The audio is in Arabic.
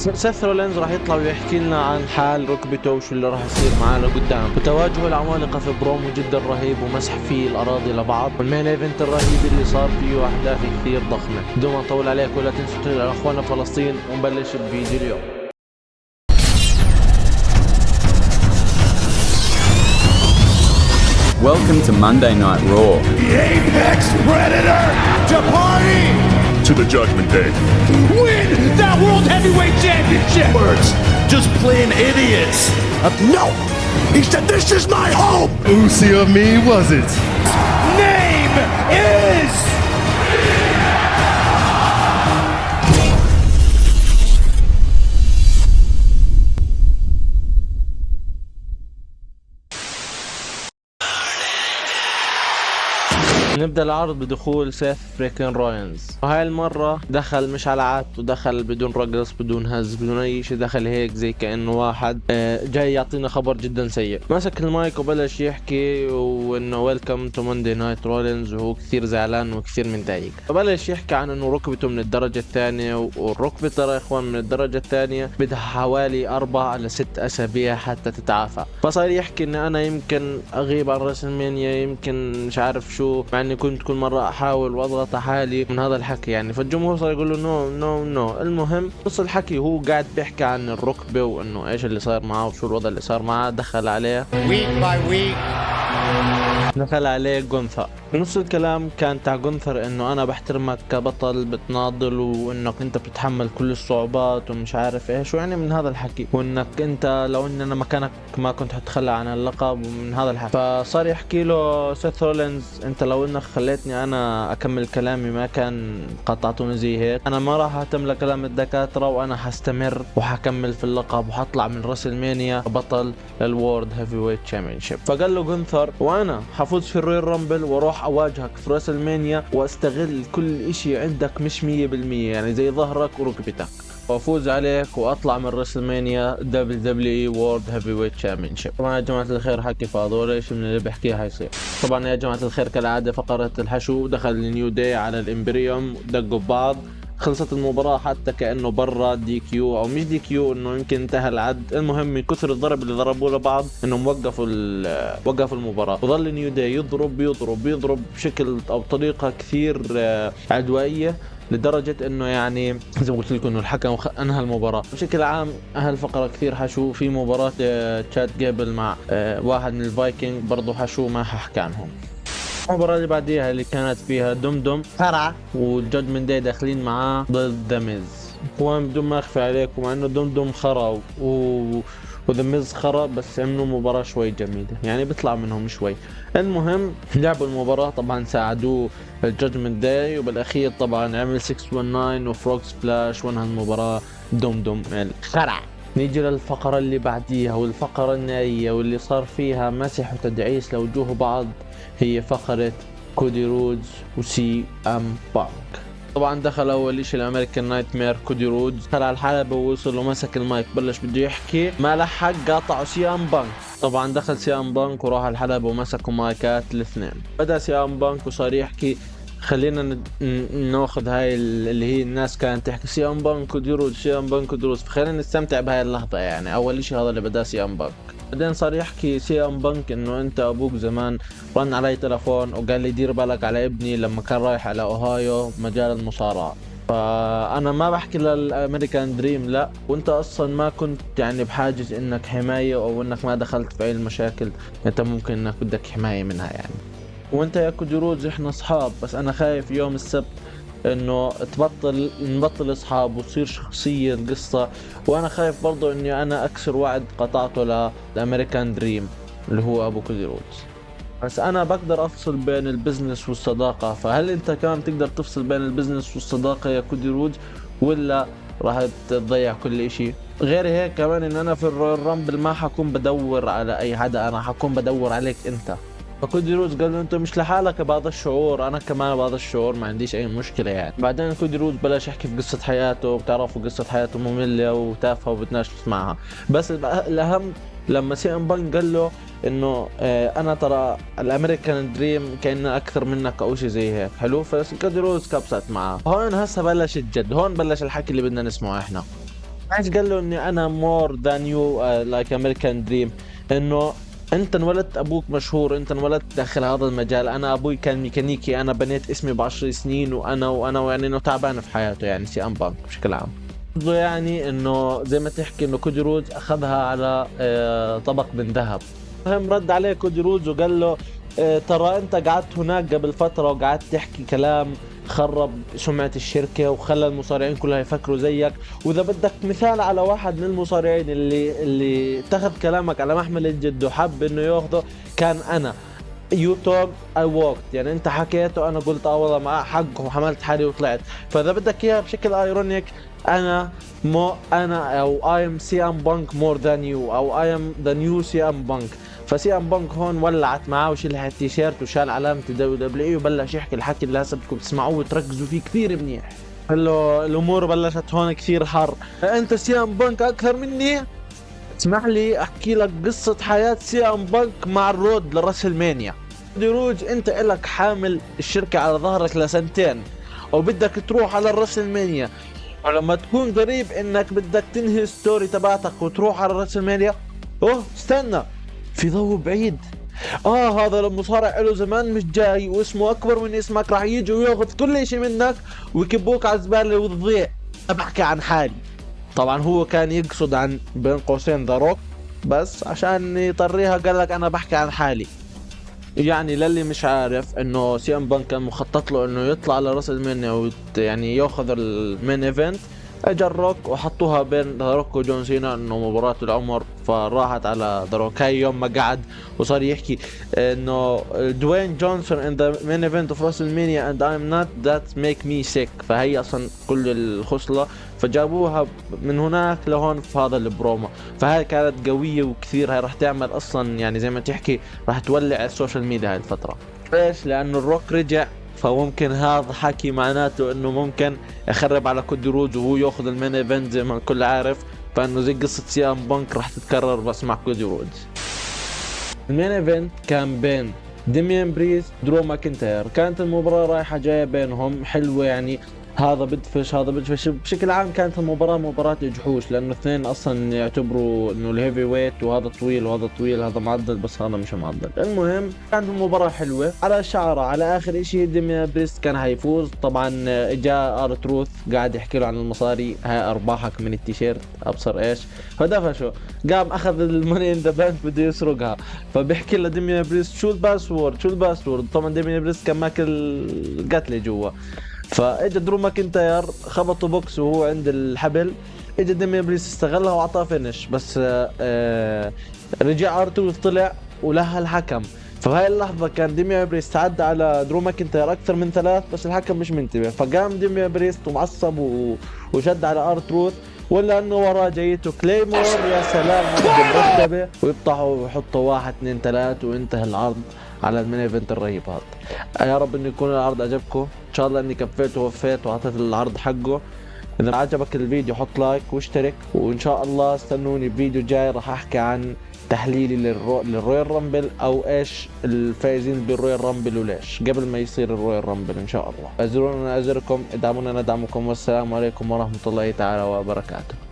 سيث رولينز راح يطلع ويحكي لنا عن حال ركبته وشو اللي راح يصير معاه لقدام، وتواجه العمالقه في برومو جدا رهيب ومسح فيه الاراضي لبعض، والمين ايفنت الرهيب اللي صار فيه احداث كثير ضخمه. بدون ما اطول عليك ولا تنسوا تدعموا اخواننا فلسطين، ونبلش الفيديو اليوم. Welcome to Monday Night Raw. The Apex Predator to party to the Judgment Day. Win that World Heavyweight Championship. Words, just plain idiots. No, he said this is my home. Oosy of me, was it? Name is نبدأ العرض بدخول سيث فريكن رولينز، وهاي المرة دخل مش على عادته، دخل بدون رقص بدون هز بدون أي شيء، دخل هيك زي كأنه واحد جاي يعطينا خبر جدا سيء. مسك المايك وبلش يحكي وإنه ويلكم تو موندي نايت رولينز، وهو كثير زعلان وكثير متضايق. فبلش يحكي عن إنه ركبته من الدرجة الثانية، والركبة ترى يا إخوان من الدرجة الثانية بدها حوالي 4 ل 6 أسابيع حتى تتعافى. فصار يحكي إن أنا يمكن أغيب عن راسلمانيا، يمكن مش عارف شو، مع إني كنت كل مرة أحاول وأضغط حالي من هذا الحكي يعني. فالجمهور صار يقول له نو نو نو. المهم نص الحكي هو قاعد بيحكي عن الركبة وإنه إيش اللي صار معه وشو الوضع اللي صار معه. دخل عليه دخل عليه جونثر. نص الكلام كان تاع جونثر انه انا بحترمك كبطل بتناضل، وانك انت بتتحمل كل الصعوبات ومش عارف ايش، ويعني من هذا الحكي، وانك انت لو ان انا مكانك ما كنت حتخلى عن اللقب ومن هذا الحكي. فصار يحكي له سيث رولينز انت لو انك خليتني انا اكمل كلامي ما كان قطعتوني زي هيك. انا ما راح اهتم لكلام الدكاتره، وانا حستمر وحكمل في اللقب وحطلع من راسلمانيا بطل للورد هيفي ويت تشامبيونشيب. فقال له جونثر وانا حفوز في الرويال رامبل واروح اواجهك في راسلمانيا واستغل كل اشي عندك مش 100%، يعني زي ظهرك وركبتك، وافوز عليك واطلع من راسلمانيا WWE وورد هيفي ويت تشامبيونشيب. طبعا يا جماعه الخير حكي فاضي ولا ايش من اللي بحكيه حيصير. طبعا يا جماعه الخير كالعاده فقره الحشو، دخل النيو داي على الامبريوم دقوا ببعض. خلصت المباراة حتى كأنه برا دي كيو او مش دي كيو، انه يمكن انتهى العد. المهم من كثر الضرب اللي ضربوه لبعض انهم وقفوا المباراة، وظل نيو داي يضرب بشكل او طريقة كثير عدوائية، لدرجة انه يعني زي ما قلت لكم انه الحكم انهى المباراة. بشكل عام هالفقرة كثير حشو. في مباراة تشاد جيبل مع واحد من الفايكنج برضو حشو، ما ححكي عنهم. المباراة اللي بعديها اللي كانت فيها دمدم فرع والجادجمنت داي داخلين معاه ضد ذا ميز. هو بدون ما اخفي عليكم مع انه دمدم خرا وذا ميز خرا، بس عملوا مباراة شوي جميلة يعني بيطلع منهم شوي. المهم لعبوا المباراة، طبعا ساعدوه الجادجمنت داي، وبالاخير طبعا عمل 619 وفروغ سبلاش وانهى المباراة دمدم الخرع. نيجي للفقرة اللي بعديها والفقرة النهائية واللي صار فيها مسح وتدعيس لوجوه بعض، هي فقرة كودي رودز وسي ام بانك. طبعا دخل اول اشي الامريكان نايت مير كودي رودز، دخل على الحلبة ووصل ومسك المايك بلش بده يحكي، ما لحق قاطعوا سي ام بانك. طبعا دخل سي ام بانك وراح على الحلبة ومسكوا مايكات الاثنين. بدأ سي ام بانك وصار يحكي خلينا ناخذ هاي اللي هي الناس كانت تحكي سي ام بانك وديروز سي ام بانك وديروز، فخلينا نستمتع بهاي اللحظة. يعني اول شيء هذا اللي بدأ سي ام بانك. بعدين صار يحكي سي ام بانك انه انت ابوك زمان رن علي تلفون وقال لي دير بالك على ابني لما كان رايح على اوهايو مجال المصارعة، فانا ما بحكي للامريكان دريم لا، وانت اصلا ما كنت يعني بحاجة انك حماية او انك ما دخلت في اي المشاكل انت ممكن انك بدك حماية منها يعني. وانت يا كودي رودز احنا اصحاب، بس انا خايف يوم السبت انه نبطل اصحاب وتصير شخصية القصة، وانا خايف برضو اني انا اكسر وعد قطعته للامريكان دريم اللي هو ابو كودي رودز. بس انا بقدر افصل بين البزنس والصداقة، فهل انت كمان تقدر تفصل بين البزنس والصداقة يا كودي رودز، ولا راح تضيع كل اشي؟ غير هيك كمان ان انا في الرويال رامبل ما حكون بدور على اي حدا، انا حكون بدور عليك انت. فكودي رودز قال له انت مش لحالك بهذا الشعور، انا كمان بهذا الشعور، ما عنديش اي مشكله يعني. بعدين كودي رودز بلش يحكي في قصه حياته، وبتعرفوا قصه حياته ممله وتافهه وبدناش نسمعها. بس الاهم لما سي ام بانك قال له انه انا ترى الامريكان دريم كأنه اكثر منك او شيء زي هيك حلو، فكودي رودز كبست معه. هون هسه بلش الجد، هون بلش الحكي اللي بدنا نسمعه احنا. ايش قال له اني انا مور ذان يو لايك امريكان دريم، انه انت انولدت ابوك مشهور، انت انولدت داخل هذا المجال، انا ابوي كان ميكانيكي، انا بنيت اسمي ب10 سنين، وانا ويعني انه تعبان في حياته يعني سي ام بانك بشكل عام. يعني انه زي ما تحكي انه كودي رودز اخذها على طبق من ذهب. المهم رد عليه كودي رودز وقال له ترى انت قعدت هناك قبل فترة وقعدت تحكي كلام خرب سمعة الشركة وخلى المصارعين كلها يفكروا زيك، واذا بدك مثال على واحد من المصارعين اللي اتخذ كلامك على محمل الجد وحب انه ياخذه كان انا. يو توك اي ووكت، يعني انت حكيت وانا قلت والله معاه حق وحملت حالي وطلعت. فاذا بدك اياها بشكل ايرونيك، انا او اي ام سي ام بانك مور ذان يو، او اي ام ذا نيو سي ام بانك. فسي ام بانك هون ولعت معاه وشلها التيشيرت وشال علامة دبليو وبلش يحكي الحكي اللي هسه بدكم تسمعوه وتركزوا فيه كثير منيح. قال له الامور بلشت هون كثير حر، انت سي ام بانك اكثر مني. اسمح لي احكي لك قصة حياة سي ام بانك مع الرود لراسل مانيا. دروج انت الك حامل الشركة على ظهرك لسنتين وبدك تروح على الراسل مانيا، ولما تكون قريب انك بدك تنهي الستوري تبعتك وتروح على الراسل مانيا، اوه استنى في ضوء بعيد، هذا المصارع له زمان مش جاي واسمه اكبر من اسمك، راح يجي وياخذ كل اشي منك ويكبوك على الزبالة وتضيع. بحكي عن حالي. طبعا هو كان يقصد عن بين قوسين ذا روك، بس عشان يطريها قال لك انا بحكي عن حالي. يعني للي مش عارف انه سي ام بانك كان مخطط له انه يطلع على راس المانيا يعني ياخذ المين ايفنت، اجى الروك وحطوها بين ذا روك وجون سينا انه مباراة العمر، فراحت على ذا روك. هاي يوم ما قعد وصار يحكي انه دوين جونسون ان ذا مين ايفنت اوف راس المانيا اند ايم نوت ذات ميك مي سيك، فهي اصلا كل الخصلة، فجابوها من هناك لهون في هذا البرومو. فهاي كانت قوية وكثير، هاي راح تعمل اصلا يعني زي ما تحكي راح تولع السوشيال ميديا هاي الفترة. ليش؟ لانه الروك رجع، فممكن هذا حكي معناته انه ممكن يخرب على كودي رودز وهو ياخذ المين ايفنت زي ما الكل عارف، فانه زي قصة سي ام بانك راح تتكرر بس مع كودي رودز. المين ايفنت كان بين ديميان بريست درو ماكنتاير، كانت المباراة رايحة جاية بينهم حلوة، يعني هذا بدفش هذا بدفش. بشكل عام كانت المباراة مباراة جحوش، لانه اثنين اصلا يعتبروا انه الهيفي ويت، وهذا طويل وهذا طويل، هذا معضل بس هذا مش معضل. المهم كانت المباراة حلوة على شعرة. على اخر اشي ديميان بريست كان هيفوز، طبعا اجا ار تروث قاعد يحكي له عن المصاري، هاي ارباحك من التيشيرت ابصر ايش، فدفشه قام اخذ الماني ان ذا بانك بده يسرقها، فبيحكي لديميان بريست شو الباسورد. طبعا ديميان بريست كان ماكل قتله جوا، فاجى درو ماكنتاير خبطوا بوكس وهو عند الحبل، اجى ديميان بريست استغلها واعطاه فينش، بس رجع ارتروث طلع ولها الحكم. فهاي اللحظة كان ديميان بريست تعدى على درو ماكنتاير أكثر من 3، بس الحكم مش منتبه، فقام ديميان بريست ومعصب وشد على ارتروث، ولا انه وراه جايته كليمور. يا سلام هذا مرتبة، ويفتحوا ويحطوا 1 2 3 وينتهي العرض على المين ايفنت الرهيب هذا. يا رب انه يكون العرض عجبكم، ان شاء الله اني كفيت ووفيت واعطيت العرض حقه. اذا عجبك الفيديو حط لايك واشترك، وان شاء الله استنوني بفيديو جاي راح احكي عن تحليلي للرويال رامبل، او ايش الفائزين بالرويال رامبل وليش قبل ما يصير الرويال رامبل ان شاء الله. ازورونا ازوركم، ادعمونا ندعمكم، والسلام عليكم ورحمة الله تعالى وبركاته.